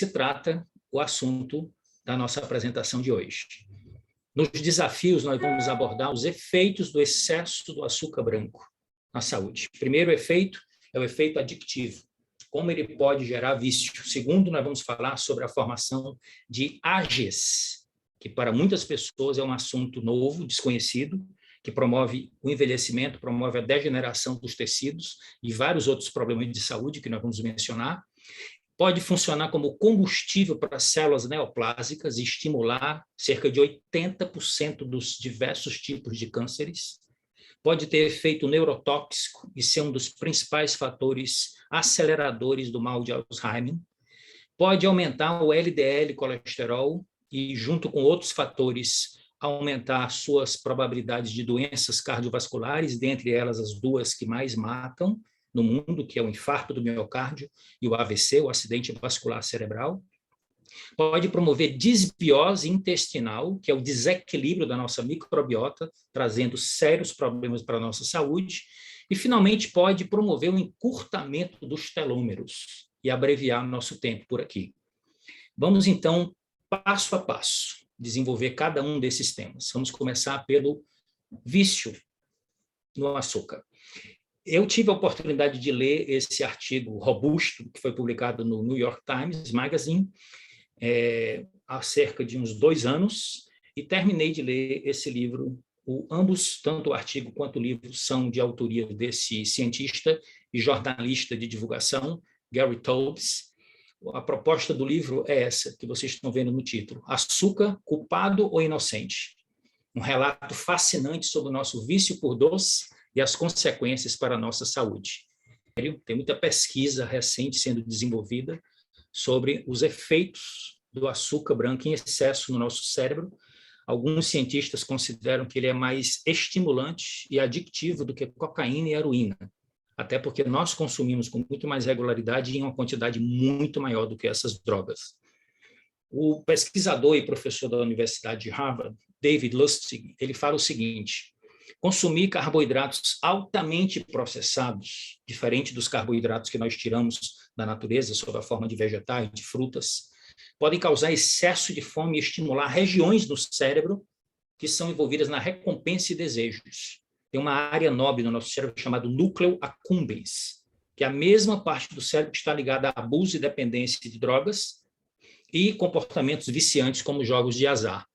se trata o assunto da nossa apresentação de hoje. Nos desafios, nós vamos abordar os efeitos do excesso do açúcar branco na saúde. O primeiro efeito é o efeito adictivo, como ele pode gerar vício. Segundo, nós vamos falar sobre a formação de AGEs, que para muitas pessoas é um assunto novo, desconhecido, que promove o envelhecimento, promove a degeneração dos tecidos e vários outros problemas de saúde que nós vamos mencionar. Pode funcionar como combustível para células neoplásicas e estimular cerca de 80% dos diversos tipos de cânceres. Pode ter efeito neurotóxico e ser um dos principais fatores aceleradores do mal de Alzheimer. Pode aumentar o LDL colesterol e, junto com outros fatores, aumentar suas probabilidades de doenças cardiovasculares, dentre elas as duas que mais matam no mundo, que é o infarto do miocárdio e o AVC, o acidente vascular cerebral. Pode promover disbiose intestinal, que é o desequilíbrio da nossa microbiota, trazendo sérios problemas para a nossa saúde. E, finalmente, pode promover o encurtamento dos telômeros e abreviar nosso tempo por aqui. Vamos, então, passo a passo, desenvolver cada um desses temas. Vamos começar pelo vício no açúcar. Eu tive a oportunidade de ler esse artigo robusto, que foi publicado no New York Times Magazine, há cerca de uns 2 anos, e terminei de ler esse livro. Ambos, tanto o artigo quanto o livro, são de autoria desse cientista e jornalista de divulgação, Gary Taubes. A proposta do livro é essa, que vocês estão vendo no título: Açúcar, culpado ou inocente? Um relato fascinante sobre o nosso vício por doce e as consequências para a nossa saúde. Tem muita pesquisa recente sendo desenvolvida sobre os efeitos do açúcar branco em excesso no nosso cérebro. Alguns cientistas consideram que ele é mais estimulante e adictivo do que cocaína e heroína, até porque nós consumimos com muito mais regularidade e em uma quantidade muito maior do que essas drogas. O pesquisador e professor da Universidade de Harvard, David Lustig, ele fala o seguinte: consumir carboidratos altamente processados, diferente dos carboidratos que nós tiramos da natureza sob a forma de vegetais, de frutas, podem causar excesso de fome e estimular regiões do cérebro que são envolvidas na recompensa e desejos. Tem uma área nobre no nosso cérebro chamada núcleo accumbens, que é a mesma parte do cérebro que está ligada a abuso e dependência de drogas e comportamentos viciantes como jogos de azar.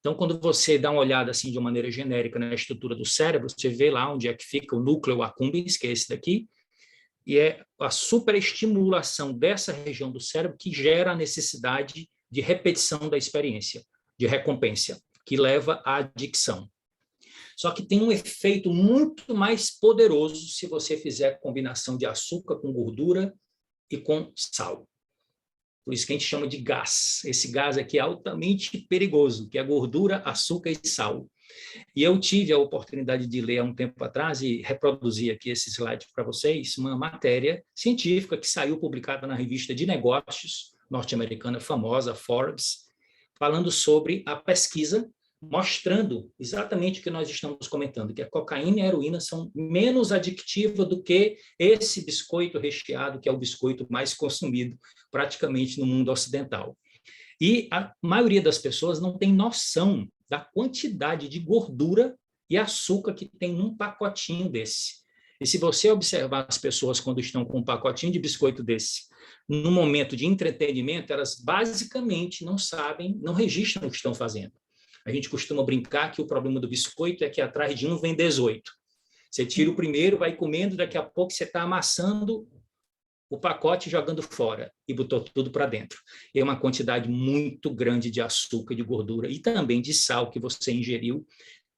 Então, quando você dá uma olhada assim de uma maneira genérica na estrutura do cérebro, você vê lá onde é que fica o núcleo accumbens, que é esse daqui, e é a superestimulação dessa região do cérebro que gera a necessidade de repetição da experiência, de recompensa, que leva à adicção. Só que tem um efeito muito mais poderoso se você fizer combinação de açúcar com gordura e com sal. Por isso que a gente chama de gás. Esse gás aqui é altamente perigoso, que é gordura, açúcar e sal. E eu tive a oportunidade de ler há um tempo atrás, e reproduzir aqui esse slide para vocês, uma matéria científica que saiu publicada na revista de negócios norte-americana famosa, Forbes, falando sobre a pesquisa, mostrando exatamente o que nós estamos comentando, que a cocaína e a heroína são menos adictivas do que esse biscoito recheado, que é o biscoito mais consumido praticamente no mundo ocidental. E a maioria das pessoas não tem noção da quantidade de gordura e açúcar que tem num pacotinho desse. E se você observar as pessoas quando estão com um pacotinho de biscoito desse, no momento de entretenimento, elas basicamente não sabem, não registram o que estão fazendo. A gente costuma brincar que o problema do biscoito é que atrás de um vem 18. Você tira o primeiro, vai comendo, daqui a pouco você está amassando o pacote e jogando fora, e botou tudo para dentro. É uma quantidade muito grande de açúcar, de gordura e também de sal que você ingeriu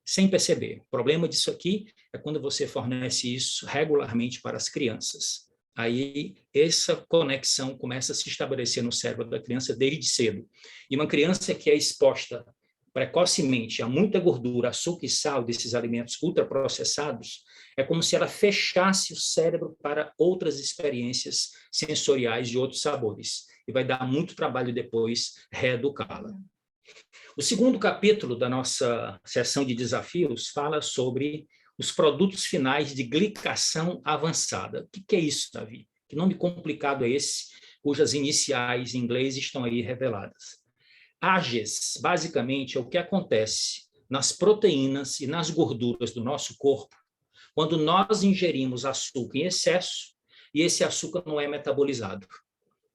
sem perceber. O problema disso aqui é quando você fornece isso regularmente para as crianças. Aí essa conexão começa a se estabelecer no cérebro da criança desde cedo. E uma criança que é exposta precocemente a muita gordura, açúcar e sal desses alimentos ultraprocessados, é como se ela fechasse o cérebro para outras experiências sensoriais de outros sabores. E vai dar muito trabalho depois reeducá-la. O segundo capítulo da nossa sessão de desafios fala sobre os produtos finais de glicação avançada. O que é isso, Davi? Que nome complicado é esse? cujas iniciais em inglês estão aí reveladas. AGEs, basicamente, é o que acontece nas proteínas e nas gorduras do nosso corpo quando nós ingerimos açúcar em excesso e esse açúcar não é metabolizado,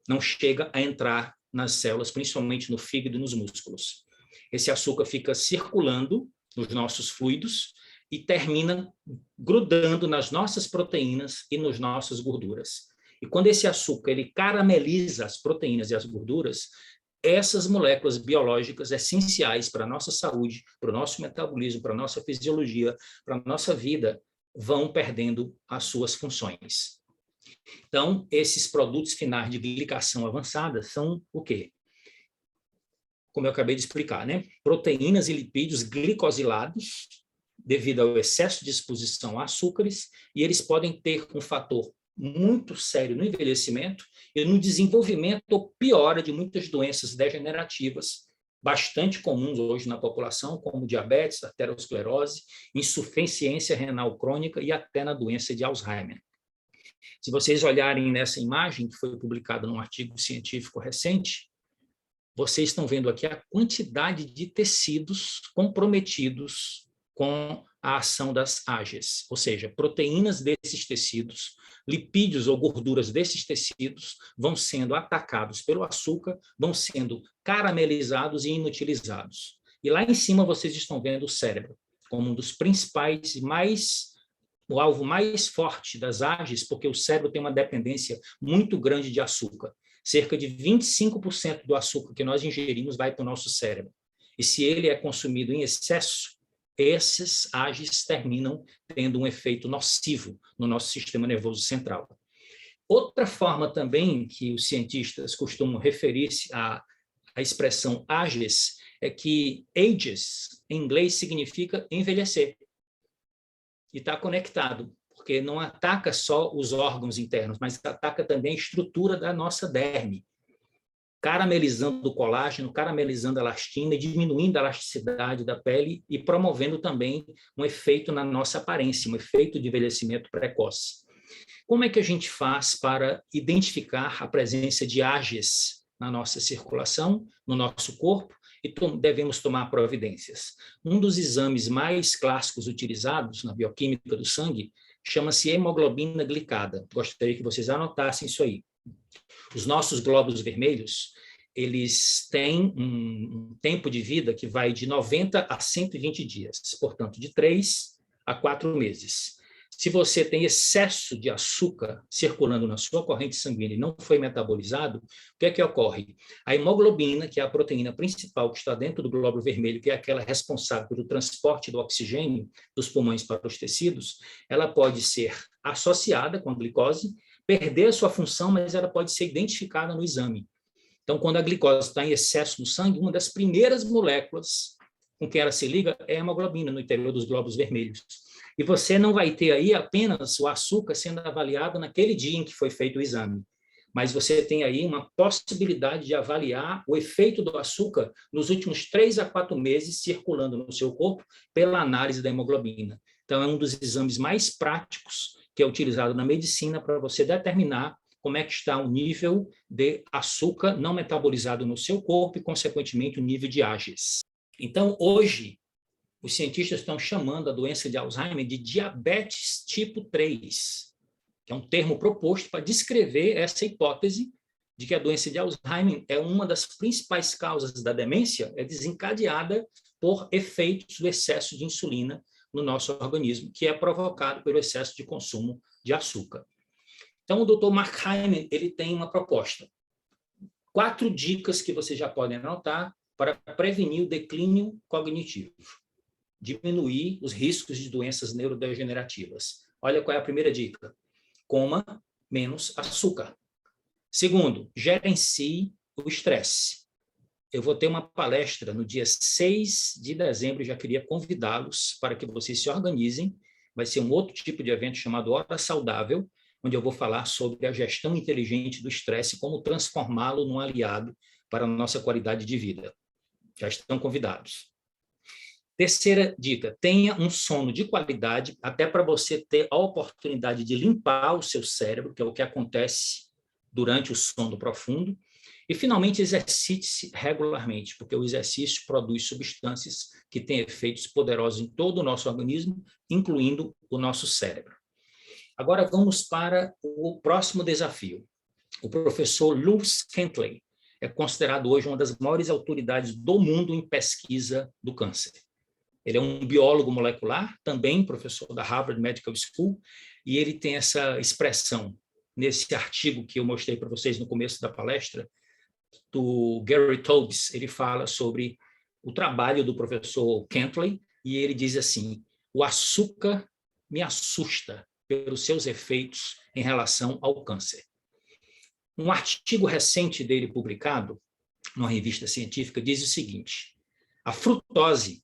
não chega a entrar nas células, principalmente no fígado e nos músculos. Esse açúcar fica circulando nos nossos fluidos e termina grudando nas nossas proteínas e nas nossas gorduras. E quando esse açúcar ele carameliza as proteínas e as gorduras, essas moléculas biológicas essenciais para a nossa saúde, para o nosso metabolismo, para a nossa fisiologia, para a nossa vida, vão perdendo as suas funções. Então, esses produtos finais de glicação avançada são o quê? Como eu acabei de explicar, né? Proteínas e lipídios glicosilados, devido ao excesso de exposição a açúcares, e eles podem ter um fator muito sério no envelhecimento e no desenvolvimento ou piora de muitas doenças degenerativas, bastante comuns hoje na população, como diabetes, arteriosclerose, insuficiência renal crônica e até na doença de Alzheimer. Se vocês olharem nessa imagem, que foi publicada num artigo científico recente, vocês estão vendo aqui a quantidade de tecidos comprometidos com a ação das AGEs, ou seja, proteínas desses tecidos, lipídios ou gorduras desses tecidos vão sendo atacados pelo açúcar, vão sendo caramelizados e inutilizados. E lá em cima vocês estão vendo o cérebro, como um dos principais e o alvo mais forte das AGEs, porque o cérebro tem uma dependência muito grande de açúcar. Cerca de 25% do açúcar que nós ingerimos vai para o nosso cérebro. E se ele é consumido em excesso, esses AGEs terminam tendo um efeito nocivo no nosso sistema nervoso central. Outra forma também que os cientistas costumam referir-se à expressão AGEs é que ages, em inglês, significa envelhecer. E está conectado, porque não ataca só os órgãos internos, mas ataca também a estrutura da nossa derme, caramelizando o colágeno, caramelizando a elastina e diminuindo a elasticidade da pele e promovendo também um efeito na nossa aparência, um efeito de envelhecimento precoce. Como é que a gente faz para identificar a presença de AGEs na nossa circulação, no nosso corpo, e devemos tomar providências? Um dos exames mais clássicos utilizados na bioquímica do sangue chama-se hemoglobina glicada. Gostaria que vocês anotassem isso aí. Os nossos glóbulos vermelhos, eles têm um tempo de vida que vai de 90 a 120 dias, portanto, de 3 a 4 meses. Se você tem excesso de açúcar circulando na sua corrente sanguínea e não foi metabolizado, o que é que ocorre? A hemoglobina, que é a proteína principal que está dentro do glóbulo vermelho, que é aquela responsável pelo transporte do oxigênio dos pulmões para os tecidos, ela pode ser associada com a glicose, perder a sua função, mas ela pode ser identificada no exame. Então, quando a glicose está em excesso no sangue, uma das primeiras moléculas com que ela se liga é a hemoglobina no interior dos glóbulos vermelhos. E você não vai ter aí apenas o açúcar sendo avaliado naquele dia em que foi feito o exame, mas você tem aí uma possibilidade de avaliar o efeito do açúcar nos últimos 3 a 4 meses circulando no seu corpo pela análise da hemoglobina. Então, é um dos exames mais práticos que é utilizado na medicina para você determinar como é que está o nível de açúcar não metabolizado no seu corpo e, consequentemente, o nível de AGEs. Então, hoje, os cientistas estão chamando a doença de Alzheimer de diabetes tipo 3, que é um termo proposto para descrever essa hipótese de que a doença de Alzheimer é uma das principais causas da demência, é desencadeada por efeitos do excesso de insulina no nosso organismo, que é provocado pelo excesso de consumo de açúcar. Então, o Dr. Mark Hyman, ele tem uma proposta. 4 dicas que vocês já podem anotar para prevenir o declínio cognitivo, diminuir os riscos de doenças neurodegenerativas. Olha qual é a primeira dica. Coma menos açúcar. Segundo, gerencie o estresse. Eu vou ter uma palestra no dia 6 de dezembro, já queria convidá-los para que vocês se organizem. Vai ser um outro tipo de evento chamado Hora Saudável, onde eu vou falar sobre a gestão inteligente do estresse, como transformá-lo num aliado para a nossa qualidade de vida. Já estão convidados. Terceira dica, tenha um sono de qualidade, até para você ter a oportunidade de limpar o seu cérebro, que é o que acontece durante o sono profundo. E, finalmente, exercite-se regularmente, porque o exercício produz substâncias que têm efeitos poderosos em todo o nosso organismo, incluindo o nosso cérebro. Agora vamos para o próximo desafio. O professor Lewis Kentley é considerado hoje uma das maiores autoridades do mundo em pesquisa do câncer. Ele é um biólogo molecular, também professor da Harvard Medical School, e ele tem essa expressão nesse artigo que eu mostrei para vocês no começo da palestra, do Gary Taubes. Ele fala sobre o trabalho do professor Kentley, e ele diz assim: o açúcar me assusta pelos seus efeitos em relação ao câncer. Um artigo recente dele publicado, numa revista científica, diz o seguinte: a frutose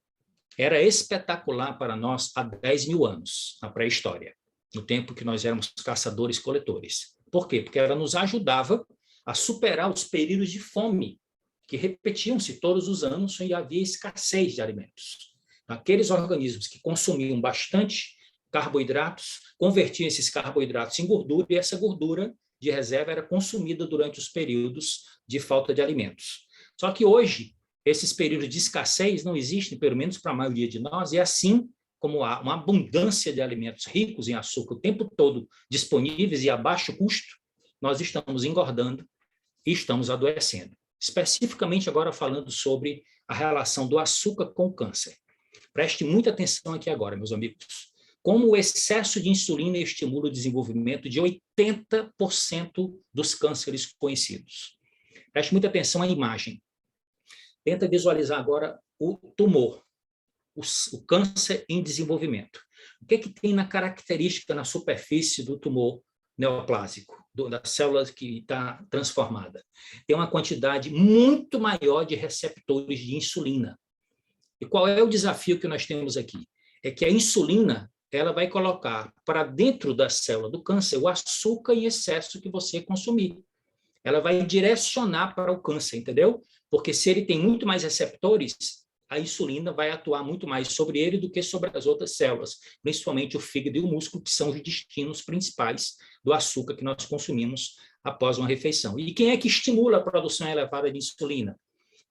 era espetacular para nós há 10 mil anos, na pré-história, no tempo que nós éramos caçadores-coletores. Por quê? Porque ela nos ajudava a superar os períodos de fome, que repetiam-se todos os anos e havia escassez de alimentos. Aqueles organismos que consumiam bastante carboidratos, convertiam esses carboidratos em gordura, e essa gordura de reserva era consumida durante os períodos de falta de alimentos. Só que hoje, esses períodos de escassez não existem, pelo menos para a maioria de nós, e assim como há uma abundância de alimentos ricos em açúcar o tempo todo disponíveis e a baixo custo, nós estamos engordando e estamos adoecendo. Especificamente agora falando sobre a relação do açúcar com o câncer. Preste muita atenção aqui agora, meus amigos. Como o excesso de insulina estimula o desenvolvimento de 80% dos cânceres conhecidos. Preste muita atenção à imagem. Tenta visualizar agora o tumor, o câncer em desenvolvimento. O que é que tem na característica, na superfície do tumor neoplásico, da célula que está transformada? Tem uma quantidade muito maior de receptores de insulina. E qual é o desafio que nós temos aqui? É que a insulina, ela vai colocar para dentro da célula do câncer o açúcar em excesso que você consumir. Ela vai direcionar para o câncer, entendeu? Porque se ele tem muito mais receptores, a insulina vai atuar muito mais sobre ele do que sobre as outras células, principalmente o fígado e o músculo, que são os destinos principais do açúcar que nós consumimos após uma refeição. E quem é que estimula a produção elevada de insulina?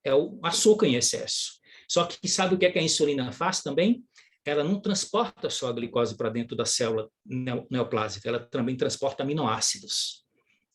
É o açúcar em excesso. Só que sabe o que é que a insulina faz também? Ela não transporta só a glicose para dentro da célula neoplásica, ela também transporta aminoácidos.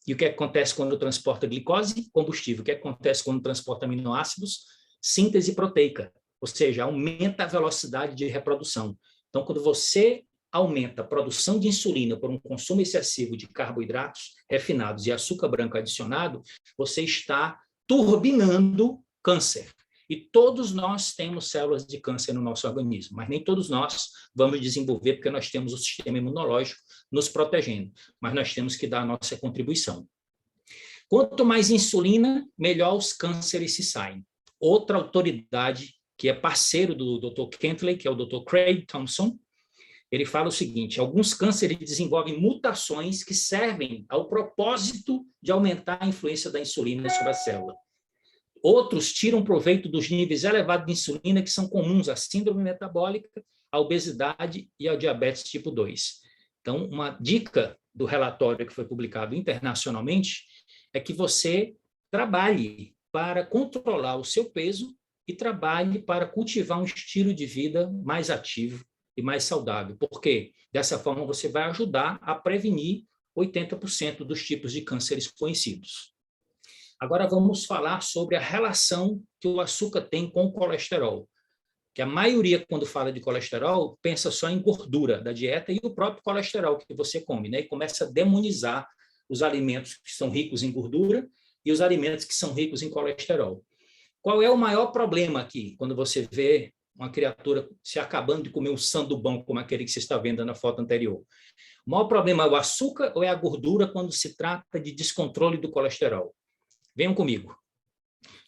E o que acontece quando transporta glicose? Combustível. O que acontece quando transporta aminoácidos? Síntese proteica, ou seja, aumenta a velocidade de reprodução. Então, quando você aumenta a produção de insulina por um consumo excessivo de carboidratos refinados e açúcar branco adicionado, você está turbinando câncer. E todos nós temos células de câncer no nosso organismo, mas nem todos nós vamos desenvolver, porque nós temos o sistema imunológico nos protegendo, mas nós temos que dar a nossa contribuição. Quanto mais insulina, melhor os cânceres se saem. Outra autoridade que é parceiro do Dr. Kentley, que é o Dr. Craig Thompson, ele fala o seguinte: alguns cânceres desenvolvem mutações que servem ao propósito de aumentar a influência da insulina sobre a célula. Outros tiram proveito dos níveis elevados de insulina que são comuns à síndrome metabólica, à obesidade e ao diabetes tipo 2. Então, uma dica do relatório que foi publicado internacionalmente é que você trabalhe para controlar o seu peso e trabalhe para cultivar um estilo de vida mais ativo e mais saudável, porque dessa forma você vai ajudar a prevenir 80% dos tipos de cânceres conhecidos. Agora vamos falar sobre a relação que o açúcar tem com o colesterol, que a maioria, quando fala de colesterol, pensa só em gordura da dieta e o próprio colesterol que você come, né? E começa a demonizar os alimentos que são ricos em gordura e os alimentos que são ricos em colesterol. Qual é o maior problema aqui, quando você vê uma criatura se acabando de comer um sandubão, como aquele que você está vendo na foto anterior? O maior problema é o açúcar ou é a gordura quando se trata de descontrole do colesterol? Venham comigo.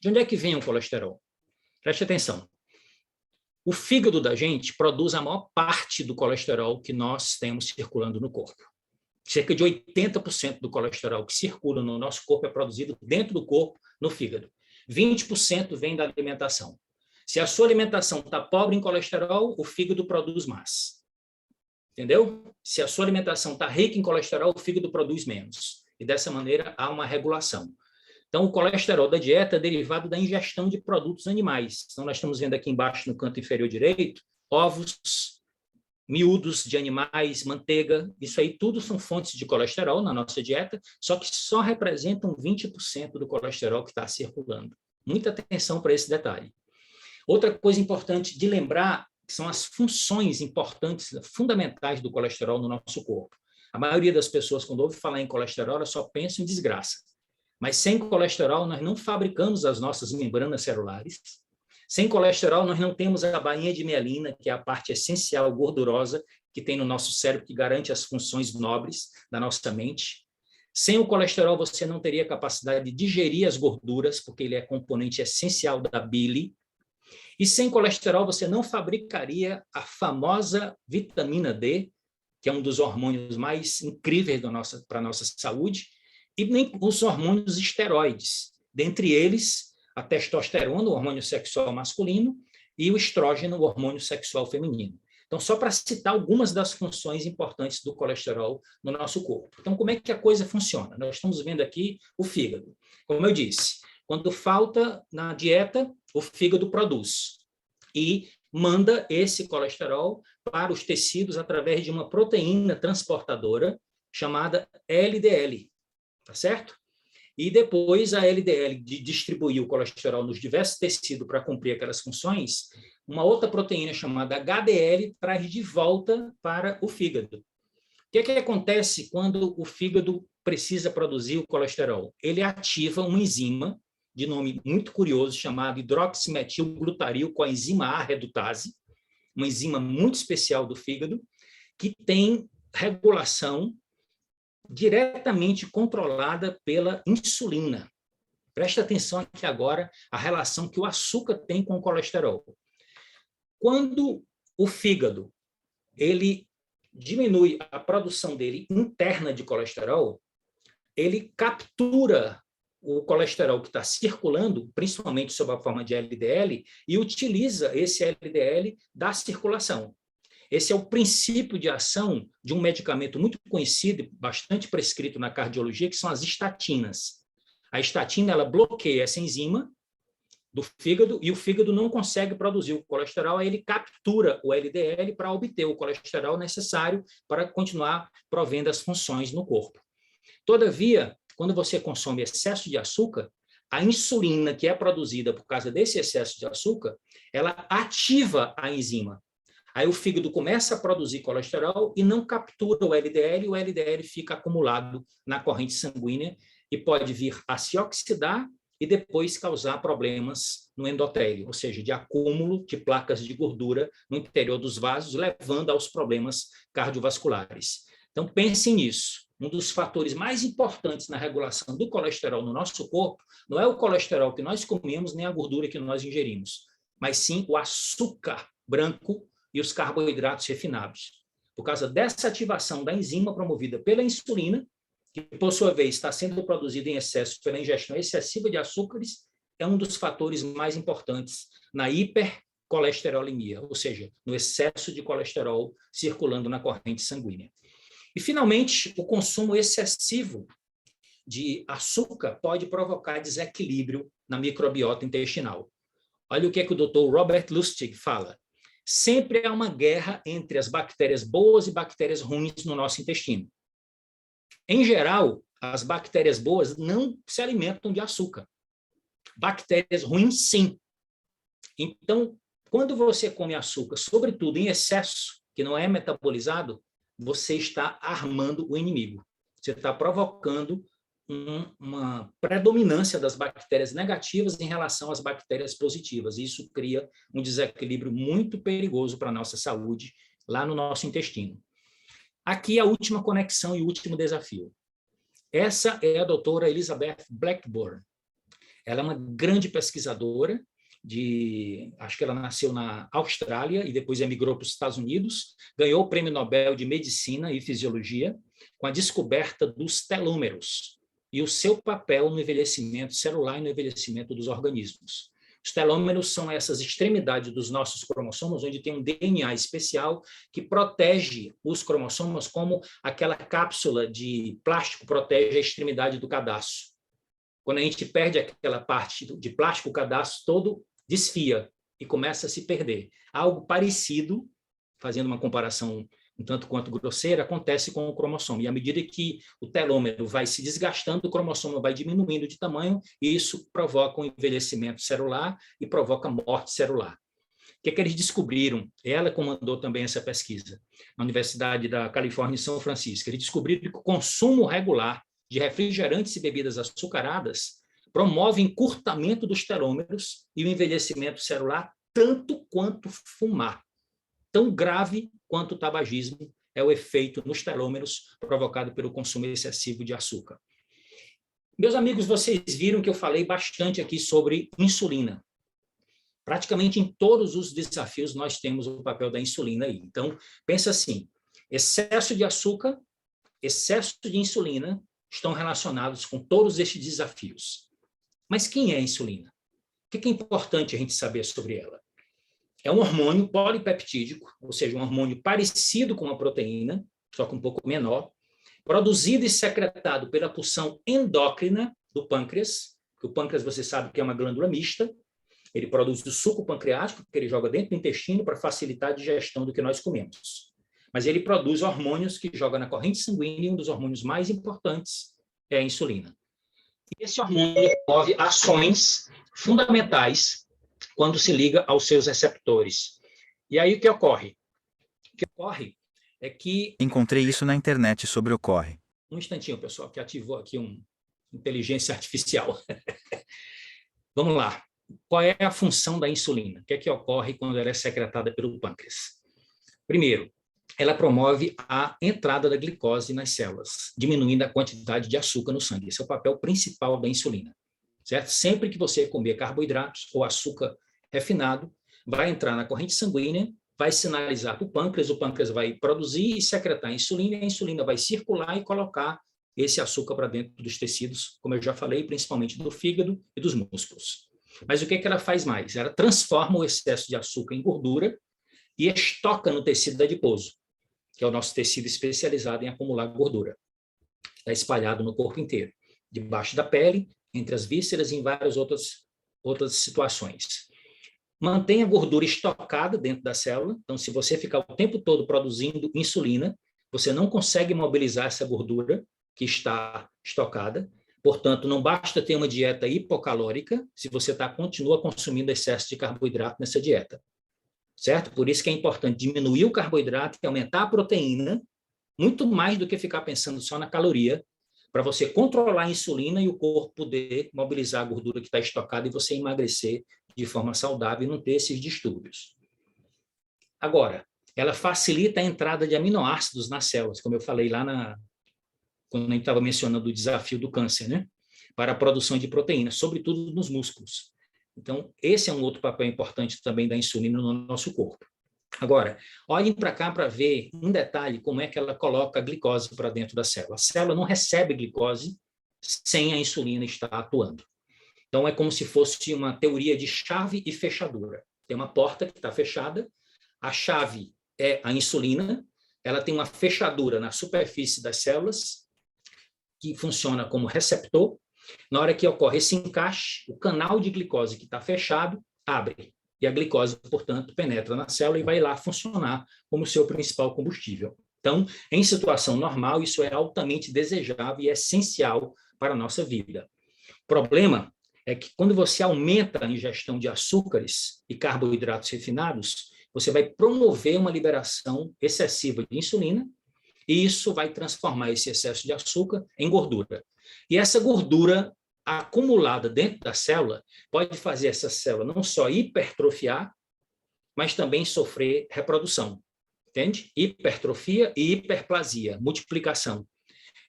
De onde é que vem o colesterol? Preste atenção. O fígado da gente produz a maior parte do colesterol que nós temos circulando no corpo. Cerca de 80% do colesterol que circula no nosso corpo é produzido dentro do corpo, no fígado. 20% vem da alimentação. Se a sua alimentação está pobre em colesterol, o fígado produz mais. Entendeu? Se a sua alimentação está rica em colesterol, o fígado produz menos. e dessa maneira há uma regulação. Então, o colesterol da dieta é derivado da ingestão de produtos animais. Então, nós estamos vendo aqui embaixo, no canto inferior direito, ovos, miúdos de animais, manteiga, isso aí tudo são fontes de colesterol na nossa dieta, só que só representam 20% do colesterol que está circulando. Muita atenção para esse detalhe. Outra coisa importante de lembrar são as funções importantes, fundamentais do colesterol no nosso corpo. A maioria das pessoas, quando ouve falar em colesterol, só pensa em desgraça. Mas sem colesterol, nós não fabricamos as nossas membranas celulares. Sem colesterol, nós não temos a bainha de mielina, que é a parte essencial gordurosa que tem no nosso cérebro, que garante as funções nobres da nossa mente. Sem o colesterol, você não teria capacidade de digerir as gorduras, porque ele é componente essencial da bile. E sem colesterol, você não fabricaria a famosa vitamina D, que é um dos hormônios mais incríveis para a nossa saúde, e nem os hormônios esteroides, dentre eles a testosterona, o hormônio sexual masculino, e o estrógeno, o hormônio sexual feminino. Então, só para citar algumas das funções importantes do colesterol no nosso corpo. Então, como é que a coisa funciona? Nós estamos vendo aqui o fígado. Como eu disse, quando falta na dieta, o fígado produz e manda esse colesterol para os tecidos através de uma proteína transportadora chamada LDL. Tá certo? E depois a LDL de distribuir o colesterol nos diversos tecidos para cumprir aquelas funções, uma outra proteína chamada HDL traz de volta para o fígado. O que acontece quando o fígado precisa produzir o colesterol? Ele ativa uma enzima de nome muito curioso chamado hidroximetilglutaril coenzima A redutase, uma enzima muito especial do fígado que tem regulação diretamente controlada pela insulina. Presta atenção aqui agora a relação que o açúcar tem com o colesterol. Quando o fígado ele diminui a produção dele interna de colesterol, ele captura o colesterol que está circulando, principalmente sob a forma de LDL, e utiliza esse LDL da circulação. Esse é o princípio de ação de um medicamento muito conhecido, bastante prescrito na cardiologia, que são as estatinas. A estatina ela bloqueia essa enzima do fígado e o fígado não consegue produzir o colesterol, aí ele captura o LDL para obter o colesterol necessário para continuar provendo as funções no corpo. Todavia, quando você consome excesso de açúcar, a insulina que é produzida por causa desse excesso de açúcar, ela ativa a enzima. Aí o fígado começa a produzir colesterol e não captura o LDL, e o LDL fica acumulado na corrente sanguínea e pode vir a se oxidar e depois causar problemas no endotélio, ou seja, de acúmulo de placas de gordura no interior dos vasos, levando aos problemas cardiovasculares. Então, pensem nisso. Um dos fatores mais importantes na regulação do colesterol no nosso corpo não é o colesterol que nós comemos, nem a gordura que nós ingerimos, mas sim o açúcar branco e os carboidratos refinados. Por causa dessa ativação da enzima promovida pela insulina, que, por sua vez, está sendo produzida em excesso pela ingestão excessiva de açúcares, é um dos fatores mais importantes na hipercolesterolemia, ou seja, no excesso de colesterol circulando na corrente sanguínea. E, finalmente, o consumo excessivo de açúcar pode provocar desequilíbrio na microbiota intestinal. Olha o que o Dr. Robert Lustig fala. Sempre há uma guerra entre as bactérias boas e bactérias ruins no nosso intestino. Em geral, as bactérias boas não se alimentam de açúcar. Bactérias ruins, sim. Então, quando você come açúcar, sobretudo em excesso, que não é metabolizado, você está armando o inimigo. Você está provocando uma predominância das bactérias negativas em relação às bactérias positivas. Isso cria um desequilíbrio muito perigoso para a nossa saúde lá no nosso intestino. Aqui a última conexão e o último desafio. Essa é a doutora Elizabeth Blackburn. Ela é uma grande pesquisadora, acho que ela nasceu na Austrália e depois emigrou para os Estados Unidos, ganhou o Prêmio Nobel de Medicina e Fisiologia com a descoberta dos telômeros e o seu papel no envelhecimento celular e no envelhecimento dos organismos. Os telômeros são essas extremidades dos nossos cromossomos, onde tem um DNA especial que protege os cromossomos, como aquela cápsula de plástico protege a extremidade do cadarço. Quando a gente perde aquela parte de plástico, o cadarço todo desfia e começa a se perder. Algo parecido, fazendo uma comparação um tanto quanto grosseira, acontece com o cromossomo. E à medida que o telômero vai se desgastando, o cromossomo vai diminuindo de tamanho, e isso provoca um envelhecimento celular e provoca morte celular. O que é que eles descobriram? Ela comandou também essa pesquisa, na Universidade da Califórnia, em São Francisco. Eles descobriram que o consumo regular de refrigerantes e bebidas açucaradas promove encurtamento dos telômeros e o envelhecimento celular, tanto quanto fumar. Tão grave quanto o tabagismo é o efeito nos telômeros provocado pelo consumo excessivo de açúcar. Meus amigos, vocês viram que eu falei bastante aqui sobre insulina. Praticamente em todos os desafios nós temos o papel da insulina aí. Então, pensa assim, excesso de açúcar, excesso de insulina estão relacionados com todos estes desafios. Mas quem é a insulina? O que é importante a gente saber sobre ela? É um hormônio polipeptídico, ou seja, um hormônio parecido com a proteína, só que um pouco menor, produzido e secretado pela pulsão endócrina do pâncreas, que o pâncreas, você sabe que é uma glândula mista, ele produz o suco pancreático, que ele joga dentro do intestino para facilitar a digestão do que nós comemos. Mas ele produz hormônios que joga na corrente sanguínea, e um dos hormônios mais importantes é a insulina. E esse hormônio promove ações fundamentais quando se liga aos seus receptores. E aí o que ocorre? O que ocorre é que... Encontrei isso na internet sobre o corre. Um instantinho, pessoal, que ativou aqui uma inteligência artificial. Vamos lá. Qual é a função da insulina? O que é que ocorre quando ela é secretada pelo pâncreas? Primeiro, ela promove a entrada da glicose nas células, diminuindo a quantidade de açúcar no sangue. Esse é o papel principal da insulina, certo? Sempre que você comer carboidratos ou açúcar refinado, vai entrar na corrente sanguínea, vai sinalizar para o pâncreas vai produzir e secretar a insulina, e a insulina vai circular e colocar esse açúcar para dentro dos tecidos, como eu já falei, principalmente do fígado e dos músculos. Mas o que é que ela faz mais? Ela transforma o excesso de açúcar em gordura e estoca no tecido adiposo, que é o nosso tecido especializado em acumular gordura. Está espalhado no corpo inteiro, debaixo da pele, entre as vísceras e em várias outras situações. Mantém a gordura estocada dentro da célula, então se você ficar o tempo todo produzindo insulina, você não consegue mobilizar essa gordura que está estocada, portanto, não basta ter uma dieta hipocalórica se você continua consumindo excesso de carboidrato nessa dieta, certo? Por isso que é importante diminuir o carboidrato e aumentar a proteína, muito mais do que ficar pensando só na caloria, para você controlar a insulina e o corpo poder mobilizar a gordura que está estocada e você emagrecer de forma saudável e não ter esses distúrbios. Agora, ela facilita a entrada de aminoácidos nas células, como eu falei lá quando a gente estava mencionando o desafio do câncer, né? Para a produção de proteínas, sobretudo nos músculos. Então, esse é um outro papel importante também da insulina no nosso corpo. Agora, olhem para cá para ver em detalhe como é que ela coloca a glicose para dentro da célula. A célula não recebe glicose sem a insulina estar atuando. Então, é como se fosse uma teoria de chave e fechadura. Tem uma porta que está fechada, a chave é a insulina, ela tem uma fechadura na superfície das células, que funciona como receptor. Na hora que ocorre esse encaixe, o canal de glicose que está fechado abre. E a glicose, portanto, penetra na célula e vai lá funcionar como seu principal combustível. Então, em situação normal, isso é altamente desejável e essencial para a nossa vida. O problema é que quando você aumenta a ingestão de açúcares e carboidratos refinados, você vai promover uma liberação excessiva de insulina e isso vai transformar esse excesso de açúcar em gordura. E essa gordura acumulada dentro da célula pode fazer essa célula não só hipertrofiar, mas também sofrer reprodução. Entende? Hipertrofia e hiperplasia, multiplicação.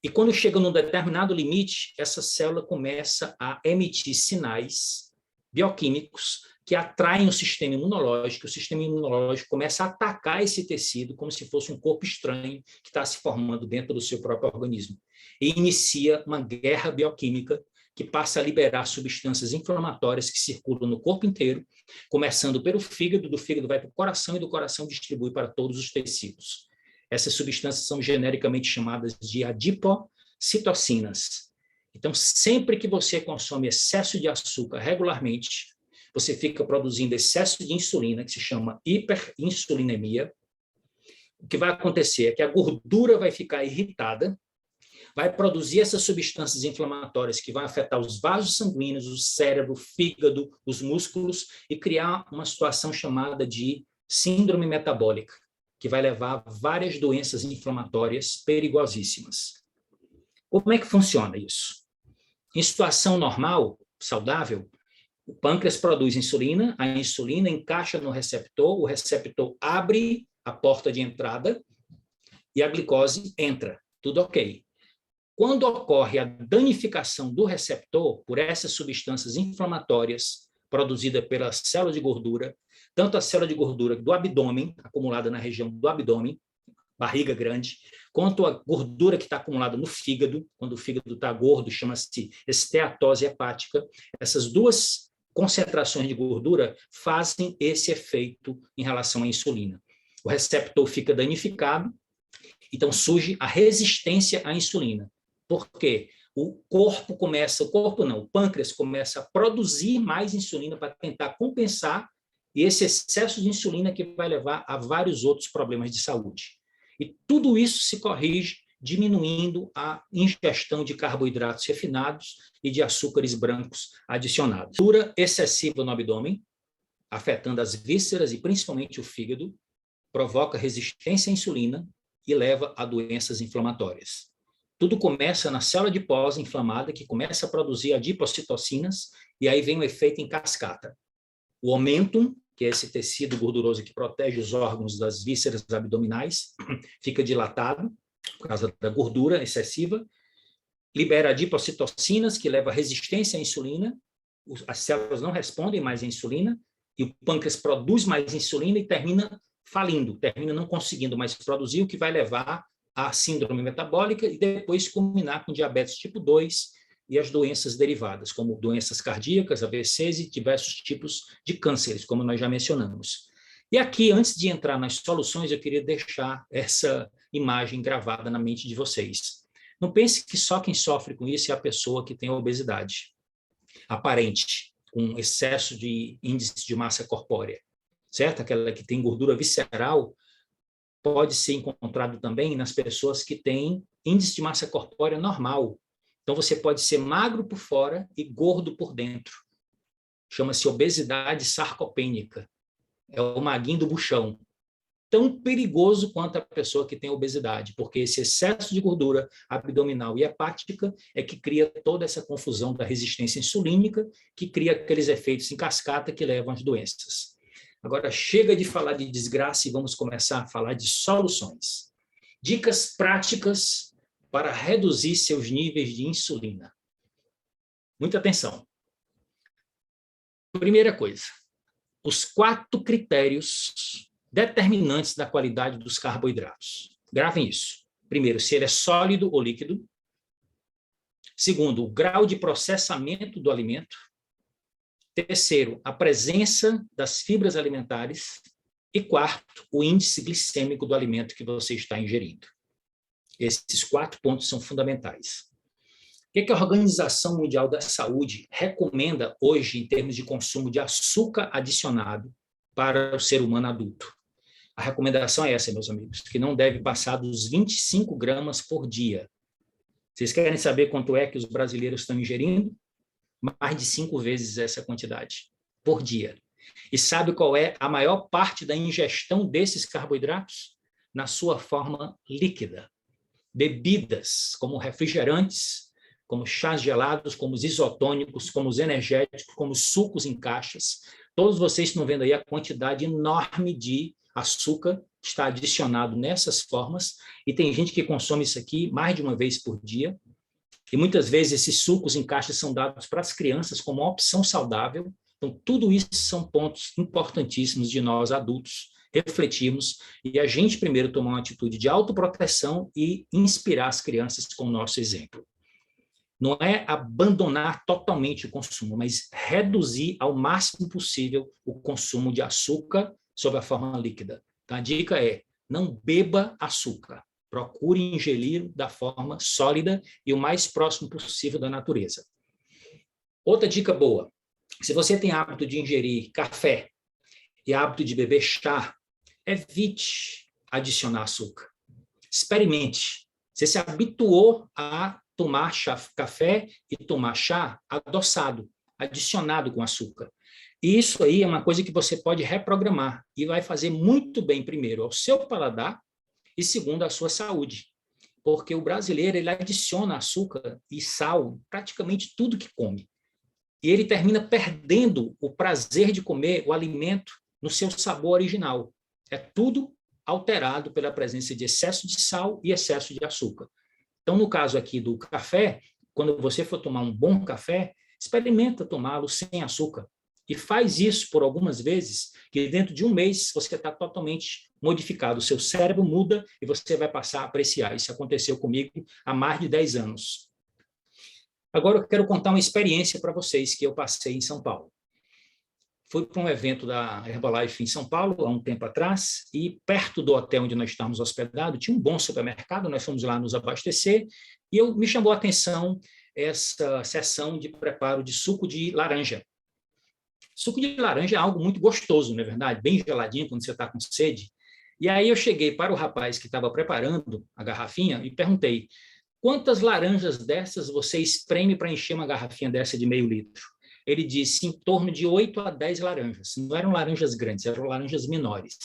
E quando chega num determinado limite, essa célula começa a emitir sinais bioquímicos que atraem o sistema imunológico começa a atacar esse tecido como se fosse um corpo estranho que está se formando dentro do seu próprio organismo. E inicia uma guerra bioquímica que passa a liberar substâncias inflamatórias que circulam no corpo inteiro, começando pelo fígado, do fígado vai para o coração e do coração distribui para todos os tecidos. Essas substâncias são genericamente chamadas de adipocitocinas. Então, sempre que você consome excesso de açúcar regularmente, você fica produzindo excesso de insulina, que se chama hiperinsulinemia. O que vai acontecer é que a gordura vai ficar irritada, vai produzir essas substâncias inflamatórias que vão afetar os vasos sanguíneos, o cérebro, o fígado, os músculos e criar uma situação chamada de síndrome metabólica, que vai levar a várias doenças inflamatórias perigosíssimas. Como é que funciona isso? Em situação normal, saudável, o pâncreas produz insulina, a insulina encaixa no receptor, o receptor abre a porta de entrada e a glicose entra, tudo ok. Quando ocorre a danificação do receptor por essas substâncias inflamatórias produzidas pela célula de gordura, tanto a célula de gordura do abdômen, acumulada na região do abdômen, barriga grande, quanto a gordura que está acumulada no fígado, quando o fígado está gordo, chama-se esteatose hepática, essas duas concentrações de gordura fazem esse efeito em relação à insulina. O receptor fica danificado, então surge a resistência à insulina. Por quê? O pâncreas começa a produzir mais insulina para tentar compensar esse excesso de insulina que vai levar a vários outros problemas de saúde. E tudo isso se corrige diminuindo a ingestão de carboidratos refinados e de açúcares brancos adicionados. Gordura excessiva no abdômen, afetando as vísceras e principalmente o fígado, provoca resistência à insulina e leva a doenças inflamatórias. Tudo começa na célula adiposa inflamada, que começa a produzir adipocitocinas, e aí vem o efeito em cascata. O omentum, que é esse tecido gorduroso que protege os órgãos das vísceras abdominais, fica dilatado por causa da gordura excessiva, libera adipocitocinas, que leva a resistência à insulina, as células não respondem mais à insulina, e o pâncreas produz mais insulina e termina falindo, termina não conseguindo mais produzir, o que vai levar à síndrome metabólica e depois culminar com diabetes tipo 2 e as doenças derivadas, como doenças cardíacas, AVCs e diversos tipos de cânceres, como nós já mencionamos. E aqui, antes de entrar nas soluções, eu queria deixar essa imagem gravada na mente de vocês. Não pense que só quem sofre com isso é a pessoa que tem obesidade aparente, com excesso de índice de massa corpórea, certo? Aquela que tem gordura visceral pode ser encontrado também nas pessoas que têm índice de massa corpórea normal. Então, você pode ser magro por fora e gordo por dentro. Chama-se obesidade sarcopênica. É o maguinho do buchão. Tão perigoso quanto a pessoa que tem obesidade, porque esse excesso de gordura abdominal e hepática é que cria toda essa confusão da resistência insulínica, que cria aqueles efeitos em cascata que levam às doenças. Agora, chega de falar de desgraça e vamos começar a falar de soluções. Dicas práticas para reduzir seus níveis de insulina. Muita atenção. Primeira coisa, os 4 critérios determinantes da qualidade dos carboidratos. Gravem isso. Primeiro, se ele é sólido ou líquido. Segundo, o grau de processamento do alimento. Terceiro, a presença das fibras alimentares. E quarto, o índice glicêmico do alimento que você está ingerindo. Esses 4 pontos são fundamentais. O que a Organização Mundial da Saúde recomenda hoje em termos de consumo de açúcar adicionado para o ser humano adulto? A recomendação é essa, meus amigos, que não deve passar dos 25 gramas por dia. Vocês querem saber quanto é que os brasileiros estão ingerindo? Mais de 5 vezes essa quantidade por dia. E sabe qual é a maior parte da ingestão desses carboidratos? Na sua forma líquida. Bebidas, como refrigerantes, como chás gelados, como os isotônicos, como os energéticos, como os sucos em caixas. Todos vocês estão vendo aí a quantidade enorme de açúcar que está adicionado nessas formas, e tem gente que consome isso aqui mais de uma vez por dia, e muitas vezes esses sucos em caixas são dados para as crianças como uma opção saudável. Então, tudo isso são pontos importantíssimos de nós adultos refletirmos e a gente primeiro tomar uma atitude de autoproteção e inspirar as crianças com o nosso exemplo. não é abandonar totalmente o consumo, mas reduzir ao máximo possível o consumo de açúcar sob a forma líquida. Então, a dica é, não beba açúcar. Procure ingerir da forma sólida e o mais próximo possível da natureza. Outra dica boa, se você tem hábito de ingerir café e hábito de beber chá, evite adicionar açúcar. Experimente. Você se habituou a tomar café e tomar chá adoçado, adicionado com açúcar. E isso aí é uma coisa que você pode reprogramar e vai fazer muito bem, primeiro, ao seu paladar e, segundo, à sua saúde. Porque o brasileiro ele adiciona açúcar e sal em praticamente tudo que come. E ele termina perdendo o prazer de comer o alimento no seu sabor original. É tudo alterado pela presença de excesso de sal e excesso de açúcar. Então, no caso aqui do café, quando você for tomar um bom café, experimenta tomá-lo sem açúcar. E faz isso por algumas vezes, que dentro de um mês você está totalmente modificado. O seu cérebro muda e você vai passar a apreciar. Isso aconteceu comigo há mais de 10 anos. Agora eu quero contar uma experiência para vocês que eu passei em São Paulo. Fui para um evento da Herbalife em São Paulo, há um tempo atrás, e perto do hotel onde nós estávamos hospedados, tinha um bom supermercado, nós fomos lá nos abastecer, e me chamou a atenção essa seção de preparo de suco de laranja. Suco de laranja é algo muito gostoso, não é verdade? Bem geladinho quando você está com sede. E aí eu cheguei para o rapaz que estava preparando a garrafinha e perguntei, quantas laranjas dessas você espreme para encher uma garrafinha dessa de meio litro? Ele disse em torno de 8 a 10 laranjas. Não eram laranjas grandes, eram laranjas menores.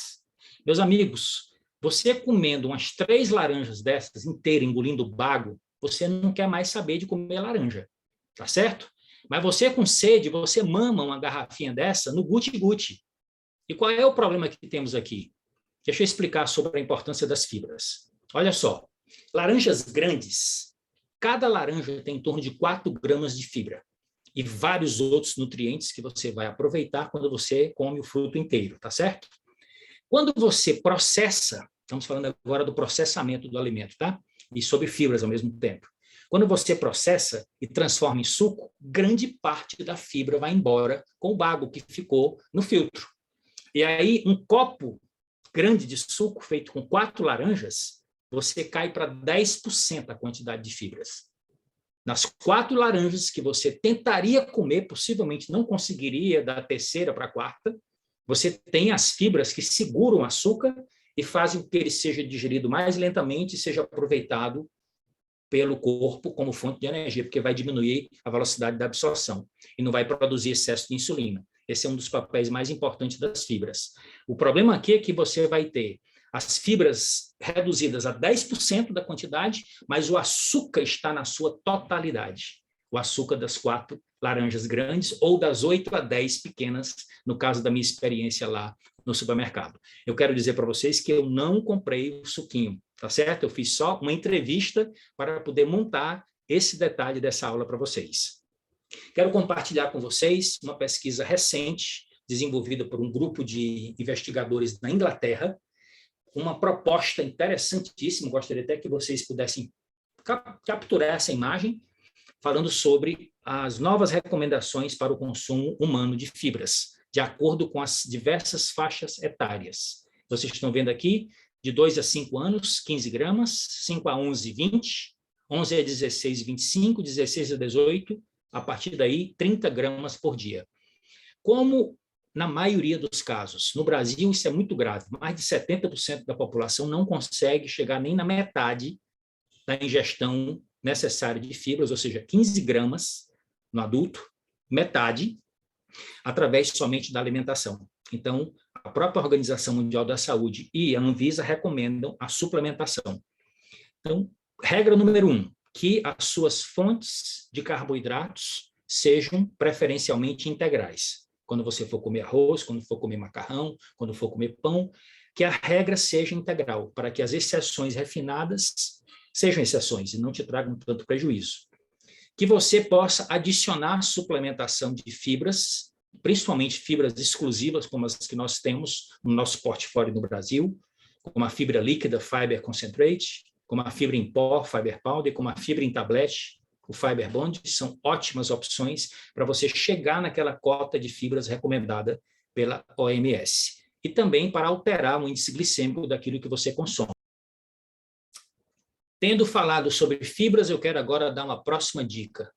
Meus amigos, você comendo umas 3 laranjas dessas inteiras, engolindo bago, você não quer mais saber de comer laranja, tá certo? Mas você com sede, você mama uma garrafinha dessa no guti-guti. E qual é o problema que temos aqui? Deixa eu explicar sobre a importância das fibras. Olha só, laranjas grandes, cada laranja tem em torno de 4 gramas de fibra e vários outros nutrientes que você vai aproveitar quando você come o fruto inteiro, tá certo? Quando você processa, estamos falando agora do processamento do alimento, tá? E sobre fibras ao mesmo tempo. Quando você processa e transforma em suco, grande parte da fibra vai embora com o bago que ficou no filtro. E aí, um copo grande de suco feito com 4 laranjas, você cai para 10% a quantidade de fibras. Nas 4 laranjas que você tentaria comer, possivelmente não conseguiria da terceira para a quarta, você tem as fibras que seguram o açúcar e fazem com que ele seja digerido mais lentamente e seja aproveitado pelo corpo como fonte de energia, porque vai diminuir a velocidade da absorção e não vai produzir excesso de insulina. Esse é um dos papéis mais importantes das fibras. O problema aqui é que você vai ter as fibras reduzidas a 10% da quantidade, mas o açúcar está na sua totalidade. O açúcar das 4 laranjas grandes ou das 8 a 10 pequenas, no caso da minha experiência lá no supermercado. Eu quero dizer para vocês que eu não comprei o suquinho, tá certo? Eu fiz só uma entrevista para poder montar esse detalhe dessa aula para vocês. Quero compartilhar com vocês uma pesquisa recente, desenvolvida por um grupo de investigadores na Inglaterra, uma proposta interessantíssima, gostaria até que vocês pudessem capturar essa imagem, falando sobre as novas recomendações para o consumo humano de fibras, de acordo com as diversas faixas etárias. Vocês estão vendo aqui, de 2 a 5 anos, 15 gramas, 5 a 11, 20, 11 a 16, 25, 16 a 18, a partir daí, 30 gramas por dia. Como na maioria dos casos, no Brasil isso é muito grave, mais de 70% da população não consegue chegar nem na metade da ingestão necessária de fibras, ou seja, 15 gramas no adulto, metade, através somente da alimentação. Então, a própria Organização Mundial da Saúde e a Anvisa recomendam a suplementação. Então, regra número 1, que as suas fontes de carboidratos sejam preferencialmente integrais. Quando você for comer arroz, quando for comer macarrão, quando for comer pão, que a regra seja integral, para que as exceções refinadas sejam exceções e não te tragam tanto prejuízo. Que você possa adicionar suplementação de fibras, principalmente fibras exclusivas, como as que nós temos no nosso portfólio no Brasil, como a fibra líquida, Fiber Concentrate, como a fibra em pó, Fiber Powder, como a fibra em tablete, o Fiber Bond, são ótimas opções para você chegar naquela cota de fibras recomendada pela OMS. E também para alterar o índice glicêmico daquilo que você consome. Tendo falado sobre fibras, eu quero agora dar uma próxima dica.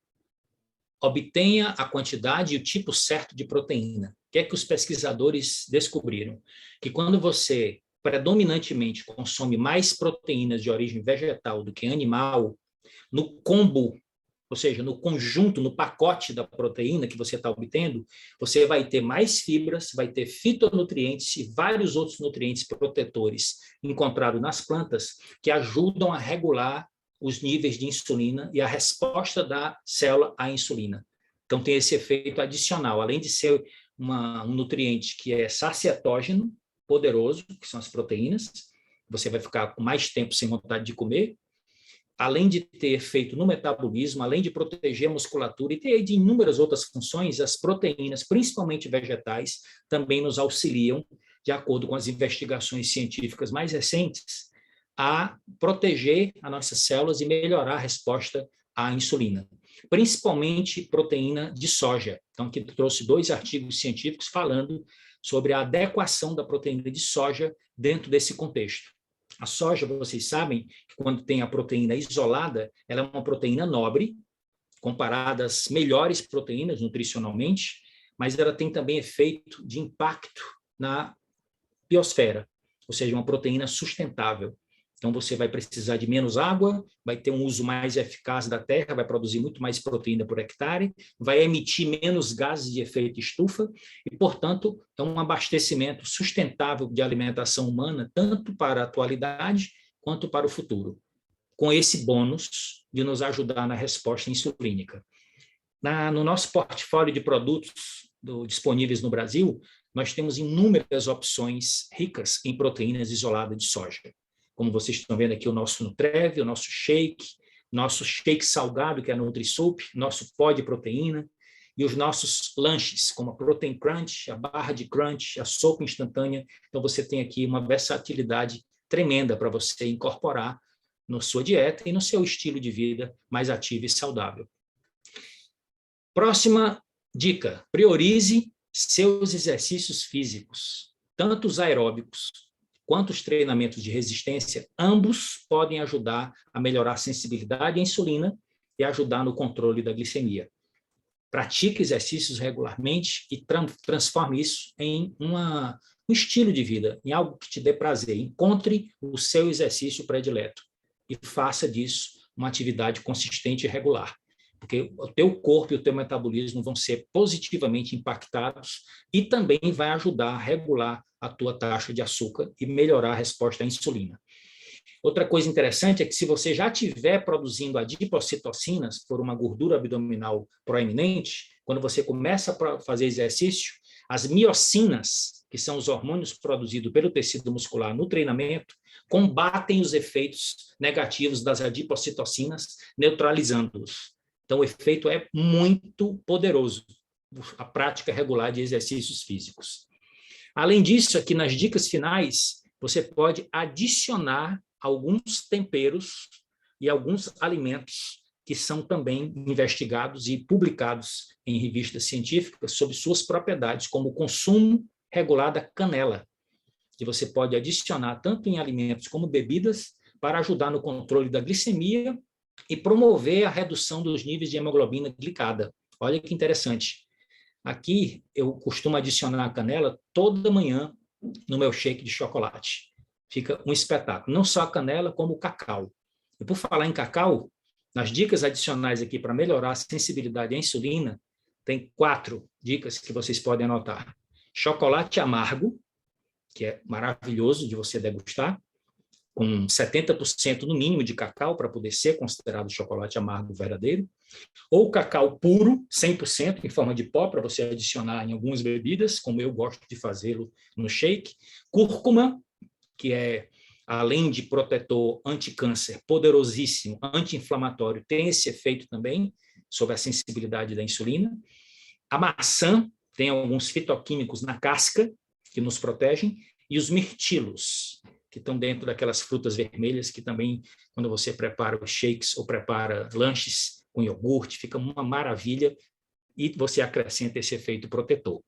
Obtenha a quantidade e o tipo certo de proteína. O que é que os pesquisadores descobriram? Que quando você predominantemente consome mais proteínas de origem vegetal do que animal, no combo, ou seja, no conjunto, no pacote da proteína que você está obtendo, você vai ter mais fibras, vai ter fitonutrientes e vários outros nutrientes protetores encontrados nas plantas que ajudam a regular os níveis de insulina e a resposta da célula à insulina. Então, tem esse efeito adicional, além de ser um nutriente que é saciatógeno, poderoso, que são as proteínas, você vai ficar com mais tempo sem vontade de comer, além de ter efeito no metabolismo, além de proteger a musculatura e ter de inúmeras outras funções, as proteínas, principalmente vegetais, também nos auxiliam, de acordo com as investigações científicas mais recentes, a proteger as nossas células e melhorar a resposta à insulina, principalmente proteína de soja. Então, aqui trouxe 2 artigos científicos falando sobre a adequação da proteína de soja dentro desse contexto. A soja, vocês sabem, que quando tem a proteína isolada, ela é uma proteína nobre, comparada às melhores proteínas nutricionalmente, mas ela tem também efeito de impacto na biosfera, ou seja, uma proteína sustentável. Então, você vai precisar de menos água, vai ter um uso mais eficaz da terra, vai produzir muito mais proteína por hectare, vai emitir menos gases de efeito estufa e, portanto, é um abastecimento sustentável de alimentação humana, tanto para a atualidade quanto para o futuro, com esse bônus de nos ajudar na resposta insulínica. No nosso portfólio de produtos disponíveis no Brasil, nós temos inúmeras opções ricas em proteínas isoladas de soja. Como vocês estão vendo aqui, o nosso Nutrev, o nosso shake salgado, que é a NutriSoup, nosso pó de proteína, e os nossos lanches, como a Protein Crunch, a barra de crunch, a sopa instantânea. Então, você tem aqui uma versatilidade tremenda para você incorporar na sua dieta e no seu estilo de vida mais ativo e saudável. Próxima dica: priorize seus exercícios físicos, tanto os aeróbicos quanto os treinamentos de resistência. Ambos podem ajudar a melhorar a sensibilidade à insulina e ajudar no controle da glicemia. Pratique exercícios regularmente e transforme isso em um estilo de vida, em algo que te dê prazer. Encontre o seu exercício predileto e faça disso uma atividade consistente e regular, porque o teu corpo e o teu metabolismo vão ser positivamente impactados e também vai ajudar a regular a tua taxa de açúcar e melhorar a resposta à insulina. Outra coisa interessante é que se você já estiver produzindo adipocitocinas por uma gordura abdominal proeminente, quando você começa a fazer exercício, as miocinas, que são os hormônios produzidos pelo tecido muscular no treinamento, combatem os efeitos negativos das adipocitocinas, neutralizando-os. Então, o efeito é muito poderoso, a prática regular de exercícios físicos. Além disso, aqui nas dicas finais, você pode adicionar alguns temperos e alguns alimentos que são também investigados e publicados em revistas científicas sobre suas propriedades, como o consumo regular da canela, que você pode adicionar tanto em alimentos como bebidas para ajudar no controle da glicemia e promover a redução dos níveis de hemoglobina glicada. Olha que interessante. Aqui eu costumo adicionar a canela toda manhã no meu shake de chocolate. Fica um espetáculo. Não só a canela, como o cacau. E por falar em cacau, nas dicas adicionais aqui para melhorar a sensibilidade à insulina, tem 4 dicas que vocês podem anotar. Chocolate amargo, que é maravilhoso de você degustar, com 70% no mínimo de cacau para poder ser considerado chocolate amargo verdadeiro, ou cacau puro, 100% em forma de pó, para você adicionar em algumas bebidas, como eu gosto de fazê-lo no shake. Cúrcuma, que é, além de protetor anticâncer, poderosíssimo, anti-inflamatório, tem esse efeito também sobre a sensibilidade da insulina. A maçã tem alguns fitoquímicos na casca que nos protegem, e os mirtilos, que estão dentro daquelas frutas vermelhas que também, quando você prepara os shakes ou prepara lanches, com iogurte, fica uma maravilha e você acrescenta esse efeito protetor.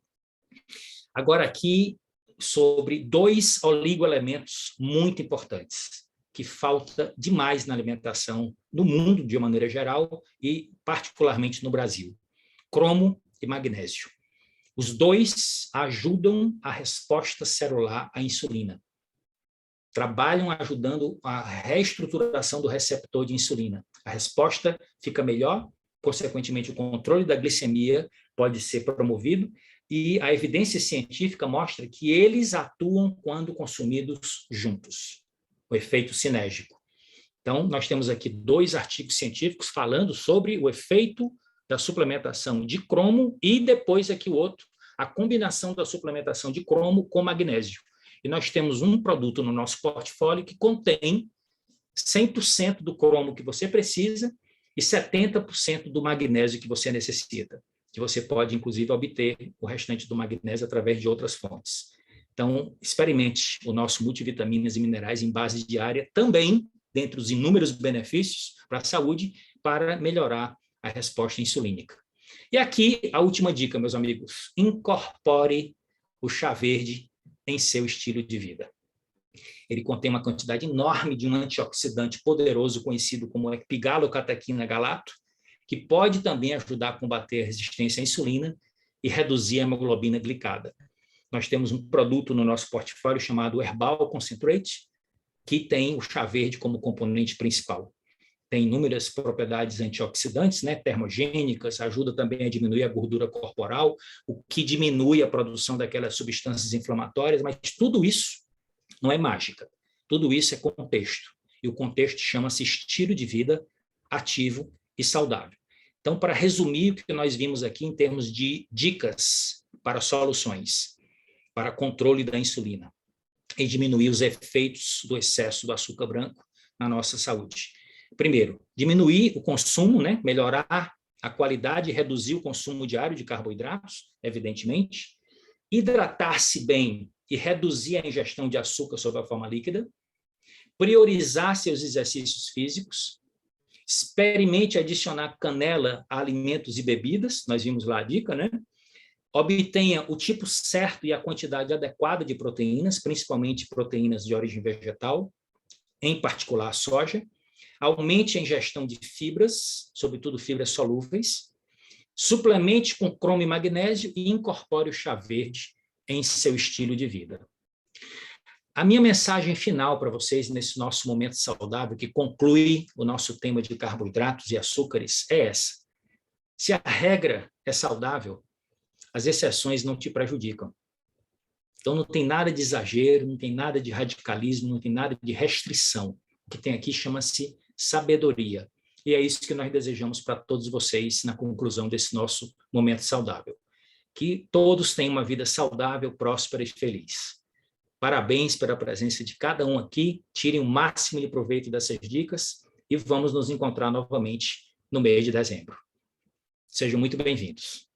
Agora aqui sobre 2 oligoelementos muito importantes, que falta demais na alimentação no mundo de uma maneira geral e particularmente no Brasil: cromo e magnésio. Os 2 ajudam a resposta celular à insulina. Trabalham ajudando a reestruturação do receptor de insulina. A resposta fica melhor, consequentemente o controle da glicemia pode ser promovido e a evidência científica mostra que eles atuam quando consumidos juntos. O efeito sinérgico. Então, nós temos aqui 2 artigos científicos falando sobre o efeito da suplementação de cromo e depois aqui o outro, a combinação da suplementação de cromo com magnésio. E nós temos um produto no nosso portfólio que contém 100% do cromo que você precisa e 70% do magnésio que você necessita, que você pode, inclusive, obter o restante do magnésio através de outras fontes. Então, experimente o nosso multivitaminas e minerais em base diária, também dentre os inúmeros benefícios para a saúde, para melhorar a resposta insulínica. E aqui a última dica, meus amigos: incorpore o chá verde em seu estilo de vida. Ele contém uma quantidade enorme de um antioxidante poderoso conhecido como epigalocatequina galato, que pode também ajudar a combater a resistência à insulina e reduzir a hemoglobina glicada. Nós temos um produto no nosso portfólio chamado Herbal Concentrate, que tem o chá verde como componente principal. Tem inúmeras propriedades antioxidantes, termogênicas, ajuda também a diminuir a gordura corporal, o que diminui a produção daquelas substâncias inflamatórias, mas tudo isso não é mágica. Tudo isso é contexto. E o contexto chama-se estilo de vida ativo e saudável. Então, para resumir o que nós vimos aqui em termos de dicas para soluções, para controle da insulina e diminuir os efeitos do excesso do açúcar branco na nossa saúde. Primeiro, diminuir o consumo, melhorar a qualidade e reduzir o consumo diário de carboidratos, evidentemente. Hidratar-se bem e reduzir a ingestão de açúcar sob a forma líquida. Priorizar seus exercícios físicos. Experimente adicionar canela a alimentos e bebidas, nós vimos lá a dica, Obtenha o tipo certo e a quantidade adequada de proteínas, principalmente proteínas de origem vegetal, em particular a soja. Aumente a ingestão de fibras, sobretudo fibras solúveis. Suplemente com cromo e magnésio e incorpore o chá verde em seu estilo de vida. A minha mensagem final para vocês nesse nosso momento saudável, que conclui o nosso tema de carboidratos e açúcares, é essa: se a regra é saudável, as exceções não te prejudicam. Então não tem nada de exagero, não tem nada de radicalismo, não tem nada de restrição. O que tem aqui chama-se sabedoria. E é isso que nós desejamos para todos vocês na conclusão desse nosso momento saudável. Que todos tenham uma vida saudável, próspera e feliz. Parabéns pela presença de cada um aqui, tirem o máximo de proveito dessas dicas e vamos nos encontrar novamente no mês de dezembro. Sejam muito bem-vindos.